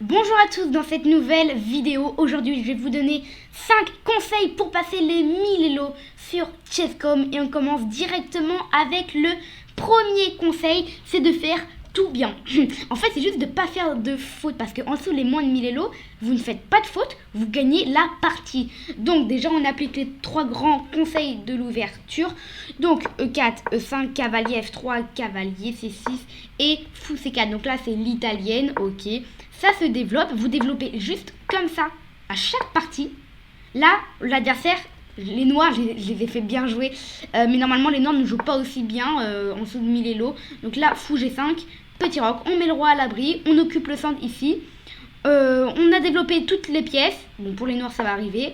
Bonjour à tous, dans cette nouvelle vidéo, aujourd'hui je vais vous donner 5 conseils pour passer les 1000 Elo sur Chess.com et on commence directement avec le premier conseil, c'est de faire tout bien. En fait c'est juste de ne pas faire de faute parce qu'en dessous les moins de 1000 Elo, vous ne faites pas de faute, vous gagnez la partie. Donc déjà on applique les 3 grands conseils de l'ouverture. Donc E4, E5, cavalier F3, cavalier C6 et fou C4. Donc là c'est l'italienne, ok. Ça se développe, vous développez juste comme ça à chaque partie. Là, l'adversaire, les noirs, je les ai fait bien jouer. Mais normalement, les noirs ne jouent pas aussi bien en dessous de 1000 Elo. Donc là, fou G5, petit roc, on met le roi à l'abri, on occupe le centre ici. On a développé toutes les pièces. Bon, pour les noirs, ça va arriver.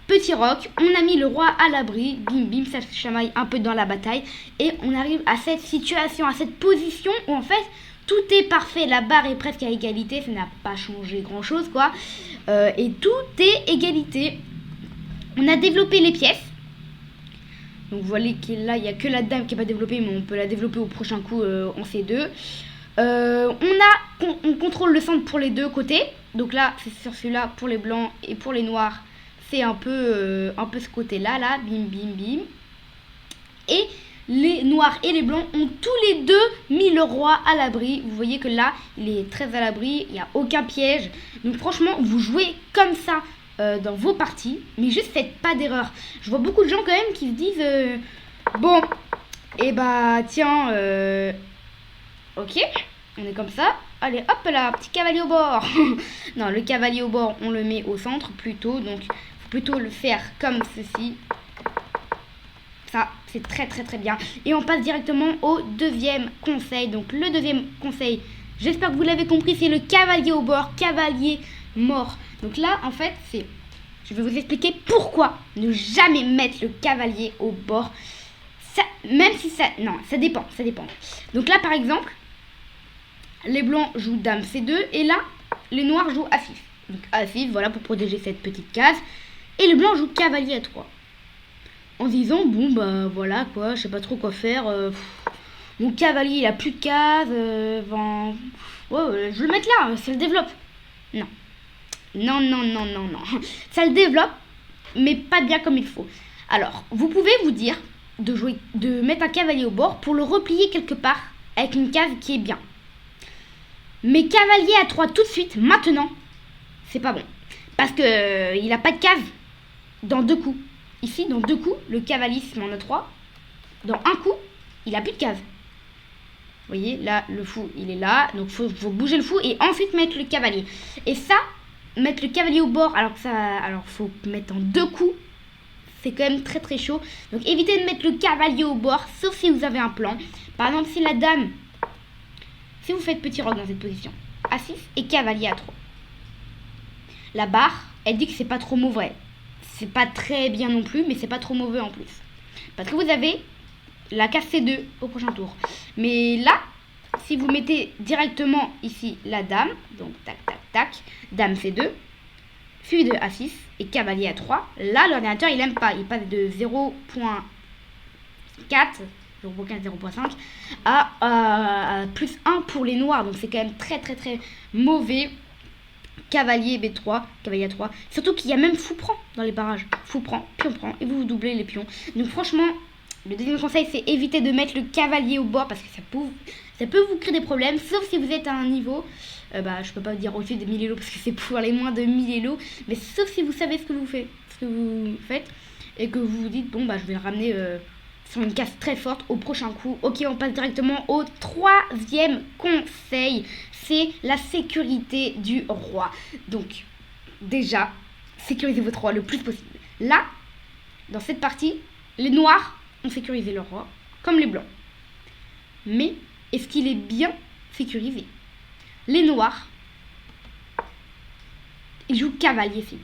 Petit roc, on a mis le roi à l'abri. Bim, bim, ça se chamaille un peu dans la bataille. Et on arrive à cette situation, à cette position où en fait... tout est parfait, la barre est presque à égalité, ça n'a pas changé grand chose quoi. Et tout est égalité. On a développé les pièces. Donc vous voyez que là il n'y a que la dame qui n'est pas développée, mais on peut la développer au prochain coup en C2. On contrôle le centre pour les deux côtés. Donc là c'est sur celui-là pour les blancs et pour les noirs. C'est un peu ce côté-là, là, bim bim bim. Et les noirs et les blancs ont tous les deux mis le roi à l'abri. Vous voyez que là, il est très à l'abri, il n'y a aucun piège. Donc franchement, vous jouez comme ça dans vos parties, mais juste faites pas d'erreur. Je vois beaucoup de gens quand même qui se disent bon, et bah tiens, ok, on est comme ça. Allez, hop là, petit cavalier au bord. Non, le cavalier au bord, on le met au centre plutôt. Donc, faut plutôt le faire comme ceci. Ça, c'est très très très bien. Et on passe directement au deuxième conseil. Donc le deuxième conseil, j'espère que vous l'avez compris, c'est le cavalier au bord, cavalier mort. Donc là, en fait, je vais vous expliquer pourquoi ne jamais mettre le cavalier au bord. Ça, même si ça... Non, ça dépend. Donc là, par exemple, les blancs jouent dame C2 et là, les noirs jouent A6. Donc A6, voilà, pour protéger cette petite case. Et le blanc joue cavalier A3. En disant, bon bah voilà quoi, je sais pas trop quoi faire. Mon cavalier il a plus de cases. Je vais le mettre là, ça le développe. Non. Non. Ça le développe, mais pas bien comme il faut. Alors, vous pouvez vous dire de mettre un cavalier au bord pour le replier quelque part avec une case qui est bien. Mais cavalier à 3 tout de suite, maintenant, c'est pas bon. Parce que il a pas de case dans 2 coups. Ici, dans 2 coups, le cavalier se met en E3. Dans un coup, il n'a plus de case. Vous voyez, là, le fou, il est là. Donc, il faut bouger le fou et ensuite mettre le cavalier. Et ça, mettre le cavalier au bord, alors faut mettre en 2 coups. C'est quand même très très chaud. Donc, évitez de mettre le cavalier au bord, sauf si vous avez un plan. Par exemple, si la dame, si vous faites petit roc dans cette position, A6 et cavalier A3. La barre, elle dit que c'est pas trop mauvais. C'est pas très bien non plus, mais c'est pas trop mauvais en plus. Parce que vous avez la case C2 au prochain tour. Mais là, si vous mettez directement ici la dame, donc tac, tac, tac, dame C2, suivi de A6 et cavalier A3, là, l'ordinateur, il aime pas. Il passe de 0.4, 0.15, 0.5 à plus 1 pour les noirs. Donc c'est quand même très, très, très mauvais. Cavalier B3, cavalier A3. Surtout qu'il y a même fou prend dans les barrages. Fou prend, pion prend, et vous doublez les pions. Donc franchement, le deuxième conseil, c'est éviter de mettre le cavalier au bord parce que ça peut vous créer des problèmes. Sauf si vous êtes à un niveau, je peux pas vous dire au-dessus de 1000 Elo parce que c'est pour les moins de 1000 Elo. Mais sauf si vous savez ce que vous faites et que vous vous dites, bon, je vais le ramener sur une case très forte au prochain coup. Ok, on passe directement au troisième conseil. C'est la sécurité du roi. Donc, déjà, sécurisez votre roi le plus possible. Là, dans cette partie, les noirs ont sécurisé leur roi, comme les blancs. Mais, est-ce qu'il est bien sécurisé? Les noirs, ils jouent cavalier C8.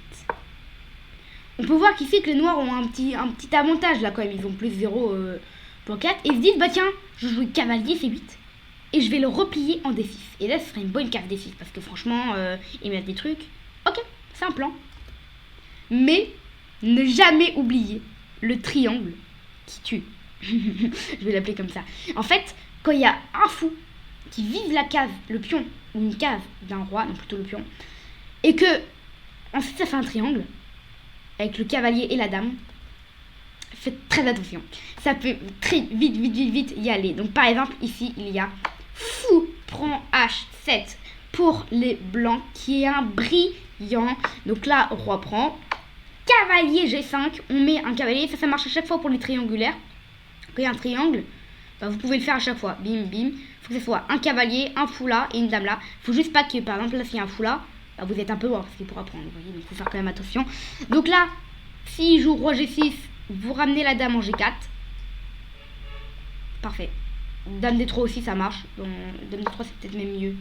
On peut voir qu'ici que les noirs ont un petit avantage là quand même. Ils ont plus 0.4. Et ils se disent, tiens, je joue cavalier C8. Et je vais le replier en D6. Et là, ce serait une bonne carte D6. Parce que franchement, ils mettent des trucs. Ok, c'est un plan. Mais, ne jamais oublier le triangle qui tue. Je vais l'appeler comme ça. En fait, quand il y a un fou qui vise la case, le pion, ou une case d'un roi, non plutôt le pion, et que ensuite ça fait un triangle avec le cavalier et la dame, faites très attention. Ça peut très vite y aller. Donc par exemple, ici, il y a fou prend H7 pour les blancs, qui est un brillant. Donc là, roi prend. Cavalier G5, on met un cavalier. Ça marche à chaque fois pour les triangulaires. Quand il y a un triangle, bah, vous pouvez le faire à chaque fois. Bim, bim. Il faut que ce soit un cavalier, un fou là et une dame là. Il faut juste pas que, par exemple, là, s'il y a un fou là, bah, vous êtes un peu loin parce qu'il pourra prendre. Vous voyez, donc il faut faire quand même attention. Donc là, s'il joue roi G6, vous ramenez la dame en G4. Parfait. Dame D3 aussi, ça marche. Donc, dame D3, c'est peut-être même mieux.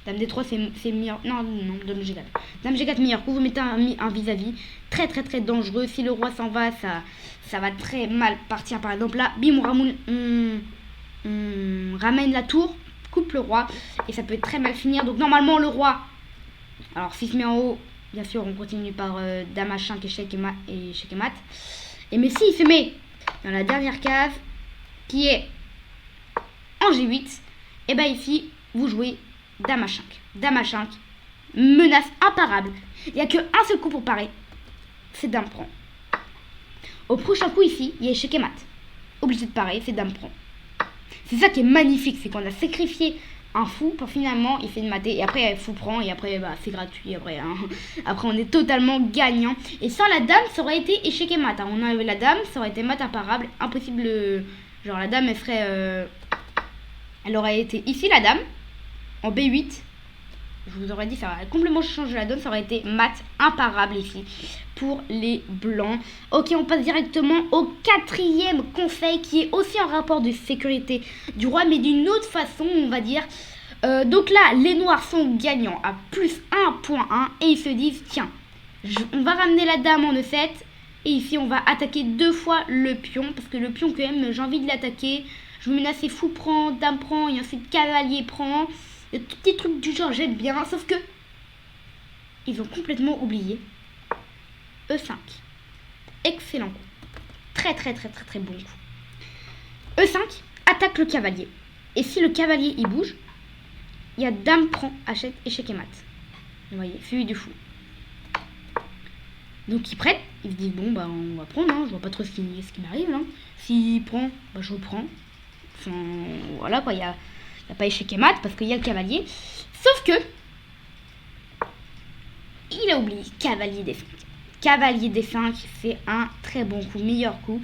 Dame D3, c'est meilleur. Non, dame G4. Dame G4, meilleur coup. Vous mettez un vis-à-vis. Très dangereux. Si le roi s'en va, ça va très mal partir. Par exemple, là, bim, on ramène la tour, coupe le roi. Et ça peut très mal finir. Donc, normalement, le roi. Alors, s'il se met en haut, bien sûr, on continue par dame H5, échec et mat. Et mais s'il se met dans la dernière case, qui est en G8, et bien ici, vous jouez dame H5. Dame H5, menace imparable. Il n'y a qu'un seul coup pour parer, c'est dame prend. Au prochain coup ici, il y a échec et mat. Obligé de parer, c'est dame prend. C'est ça qui est magnifique, c'est qu'on a sacrifié un fou pour finalement il fait de mater, et après fou prend, et après bah, c'est gratuit, après, hein. Après on est totalement gagnant. Et sans la dame, ça aurait été échec et mat, hein. On avait la dame, ça aurait été mat imparable, impossible, genre la dame elle serait elle aurait été ici la dame en B8. Je vous aurais dit, ça aurait complètement changé la donne, ça aurait été mat imparable ici pour les blancs. Ok, on passe directement au quatrième conseil qui est aussi en rapport de sécurité du roi, mais d'une autre façon, on va dire. Donc là, les noirs sont gagnants à plus 1.1 et ils se disent, tiens, on va ramener la dame en E7 et ici on va attaquer 2 fois le pion, parce que le pion quand même, j'ai envie de l'attaquer. Je veux menacer fou prend, dame prend et ensuite cavalier prend. Des petits trucs du genre, j'aime bien, sauf que ils ont complètement oublié E5. Excellent coup. Très bon coup. E5, attaque le cavalier. Et si le cavalier il bouge, il y a dame prend, achète, échec et mat. Vous voyez, suivi du fou. Donc ils prennent, ils se disent bon bah on va prendre, hein. Je vois pas trop ce qui m'arrive là. S'il prend, bah je reprends. Enfin, voilà quoi, il y a pas échec et mat parce qu'il y a le cavalier. Sauf que il a oublié cavalier D5. Cavalier D5, c'est un très bon coup, meilleur coup.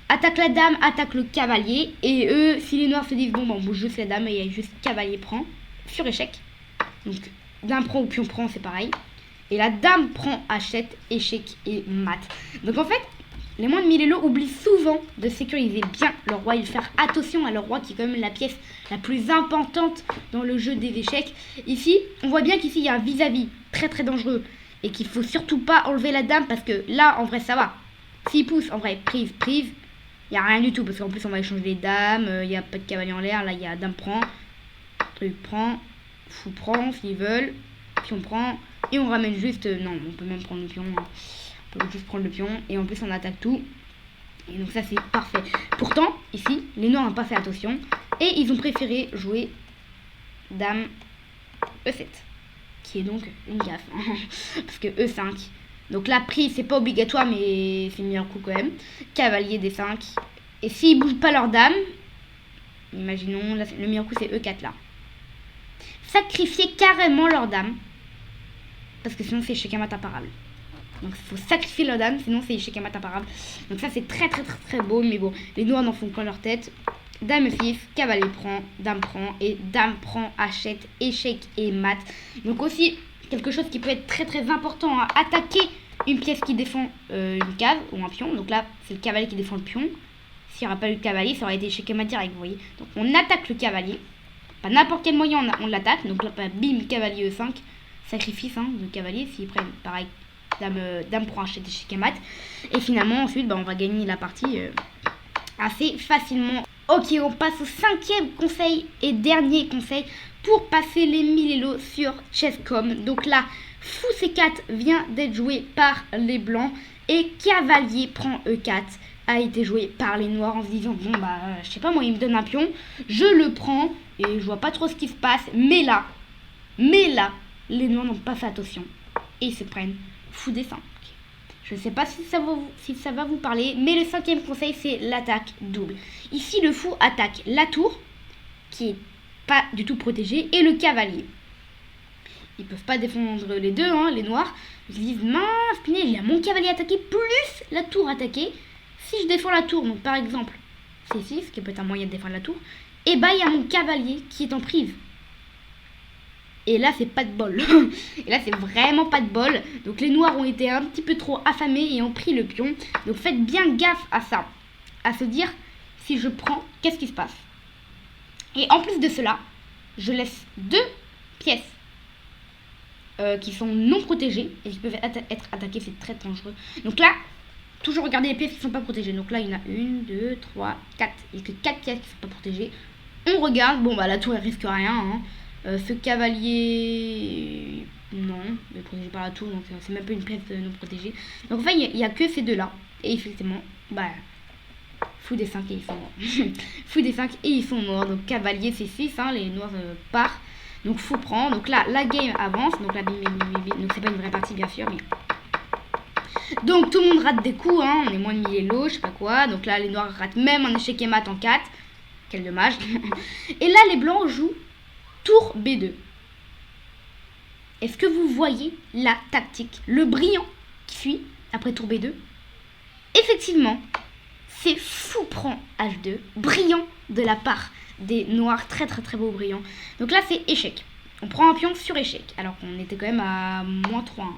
Attaque la dame, attaque le cavalier. Et eux, si les noirs se disent bon, bah, on bouge juste la dame et il y a juste cavalier prend sur échec. Donc dame prend ou pion prend, c'est pareil. Et la dame prend, achète, échec et mat. Donc en fait, les moins de 1000 élos oublient souvent de sécuriser bien leur roi et de faire attention à leur roi qui est quand même la pièce la plus importante dans le jeu des échecs. Ici, on voit bien qu'ici il y a un vis-à-vis très dangereux et qu'il faut surtout pas enlever la dame parce que là en vrai ça va. S'il pousse en vrai prise, il n'y a rien du tout parce qu'en plus on va échanger les dames, il n'y a pas de cavalier en l'air, là il y a dame prend, truc prend, fou prend s'ils veulent, pion prend et on ramène juste, non on peut même prendre le pion. Hein. On peut juste prendre le pion et en plus on attaque tout. Et donc ça c'est parfait. Pourtant ici les noirs n'ont pas fait attention et ils ont préféré jouer dame E7 qui est donc une gaffe parce que E5. Donc la prise c'est pas obligatoire mais c'est le meilleur coup quand même. Cavalier D5 et s'ils bougent pas leur dame, imaginons là, le meilleur coup c'est E4 là. Sacrifier carrément leur dame parce que sinon c'est échec et mat imparable. Donc il faut sacrifier leur dame, sinon c'est échec et mat imparable. Donc ça c'est très beau, mais bon, les noirs n'en font qu'en leur tête. Dame E6, cavalier prend, dame prend, et dame prend, achète, échec et mat. Donc aussi, quelque chose qui peut être très important, hein, attaquer une pièce qui défend une case ou un pion. Donc là, c'est le cavalier qui défend le pion. S'il n'y aura pas eu de cavalier, ça aurait été échec et mat direct, vous voyez. Donc on attaque le cavalier. Pas n'importe quel moyen, on l'attaque. Donc là, bim, cavalier E5, sacrifice hein, le cavalier, s'ils prennent pareil. Dame prend achète échec et mat. Et finalement ensuite on va gagner la partie assez facilement. Ok, on passe au 5e conseil et dernier conseil pour passer les 1000 élos sur Chess.com. Donc là, fou C4 vient d'être joué par les blancs et cavalier prend E4 a été joué par les noirs en se disant bon bah je sais pas moi, il me donne un pion, je le prends et je vois pas trop ce qui se passe, mais là les noirs n'ont pas fait attention et ils se prennent fou des 5. Je ne sais pas si ça va vous parler, mais le 5e conseil c'est l'attaque double. Ici le fou attaque la tour qui est pas du tout protégée et le cavalier. Ils peuvent pas défendre les deux, hein, les noirs. Ils se disent mince, punaise, il y a mon cavalier attaqué plus la tour attaquée. Si je défends la tour, donc par exemple C6, ce qui peut être un moyen de défendre la tour, et bah il y a mon cavalier qui est en prise. Et là c'est pas de bol. Et là c'est vraiment pas de bol. Donc les noirs ont été un petit peu trop affamés et ont pris le pion. Donc faites bien gaffe à ça. À se dire, si je prends, qu'est-ce qui se passe? Et en plus de cela, je laisse 2 pièces qui sont non protégées et qui peuvent être attaquées, c'est très dangereux. Donc là, toujours regarder les pièces qui ne sont pas protégées. Donc là, il y en a 1, 2, 3, 4. Il n'y a que 4 pièces qui ne sont pas protégées. On regarde, bon bah la tour elle risque rien. Hein. Ce cavalier, non, il est protégé par la tour, donc c'est même pas une pièce non protégée. Donc en fait, il n'y a que ces deux-là. Et effectivement, bah, fou des 5 et ils sont morts. Fou des 5 et ils sont morts. Donc cavalier c'est 6, hein, les noirs partent. Donc fou prend. Donc là, la game avance. Donc là, bim, bim, bim, bim. Donc c'est pas une vraie partie bien sûr, mais... Donc tout le monde rate des coups, hein. On est moins de 1000 élos, je sais pas quoi. Donc là, les noirs ratent même un échec et mat en 4. Quel dommage. Et là, les blancs jouent tour B2. Est-ce que vous voyez la tactique, le brillant qui suit après tour B2? Effectivement, c'est fou prend H2, brillant de la part des noirs, très très très beau brillant. Donc là c'est échec, on prend un pion sur échec, alors qu'on était quand même à -3. Hein.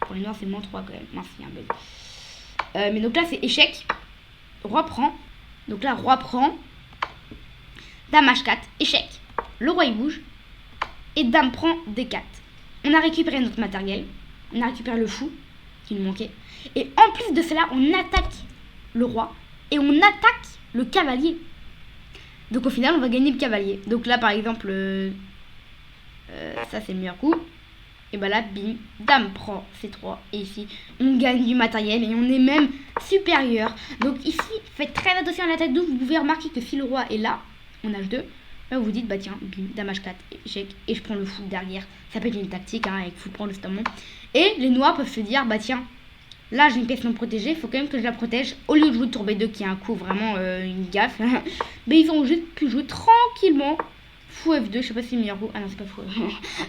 Pour les noirs c'est -3 quand même, mince il y a un bug. Mais donc là c'est échec, roi prend, donc là roi prend, dame H4, échec, le roi il bouge, et dame prend D4. On a récupéré notre matériel, on a récupéré le fou qui nous manquait, et en plus de cela on attaque le roi, et on attaque le cavalier. Donc au final on va gagner le cavalier. Donc là par exemple ça c'est le meilleur coup. Et bah là bim, dame prend C3. Et ici on gagne du matériel et on est même supérieur. Donc ici faites très attention à l'attaque double. Vous pouvez remarquer que si le roi est là en H2, là vous vous dites bah tiens bim, dame H4, échec, et je prends le fou derrière. Ça peut être une tactique hein, avec fou prend justement. Et les noirs peuvent se dire bah tiens, là j'ai une pièce non protégée, il faut quand même que je la protège. Au lieu de jouer tour B2 qui est un coup vraiment une gaffe, mais ils ont juste pu jouer tranquillement fou F2, je sais pas si c'est le meilleur coup. Ah non c'est pas fou,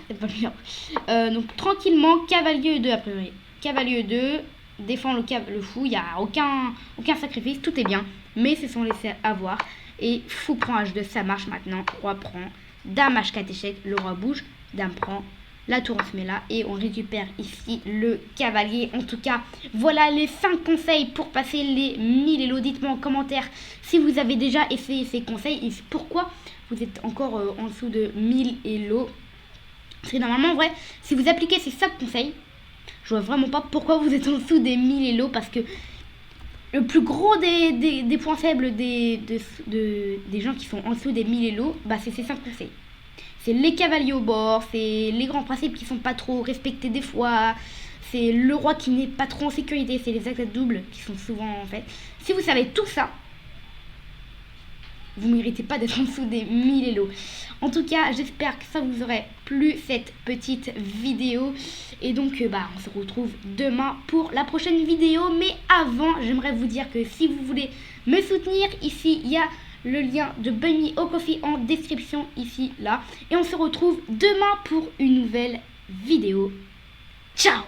c'est pas le meilleur. Donc tranquillement, cavalier E2 a priori. Cavalier E2, défend le fou, il n'y a aucun sacrifice, tout est bien. Mais c'est sans laisser avoir. Et fou prend H2, ça marche maintenant. Roi prend, dame H4 échec, le roi bouge, dame prend. La tour on se met là et on récupère ici le cavalier. En tout cas, voilà les 5 conseils pour passer les 1000 élos. Dites-moi en commentaire si vous avez déjà essayé ces conseils et pourquoi vous êtes encore en dessous de 1000 élos. Parce que normalement, en vrai, si vous appliquez ces 5 conseils, je vois vraiment pas pourquoi vous êtes en dessous des 1000 élos. Parce que le plus gros des points faibles des gens qui sont en dessous des 1000 élos, bah, c'est ces 5 conseils. C'est les cavaliers au bord, c'est les grands principes qui sont pas trop respectés des fois, c'est le roi qui n'est pas trop en sécurité, c'est les attaques doubles qui sont souvent en fait. Si vous savez tout ça, vous ne méritez pas d'être en dessous des 1000 élos. En tout cas, j'espère que ça vous aurait plu cette petite vidéo. Et donc, bah, on se retrouve demain pour la prochaine vidéo. Mais avant, j'aimerais vous dire que si vous voulez me soutenir, ici, il y a le lien de Buy Me a Coffee en description ici, là. Et on se retrouve demain pour une nouvelle vidéo. Ciao!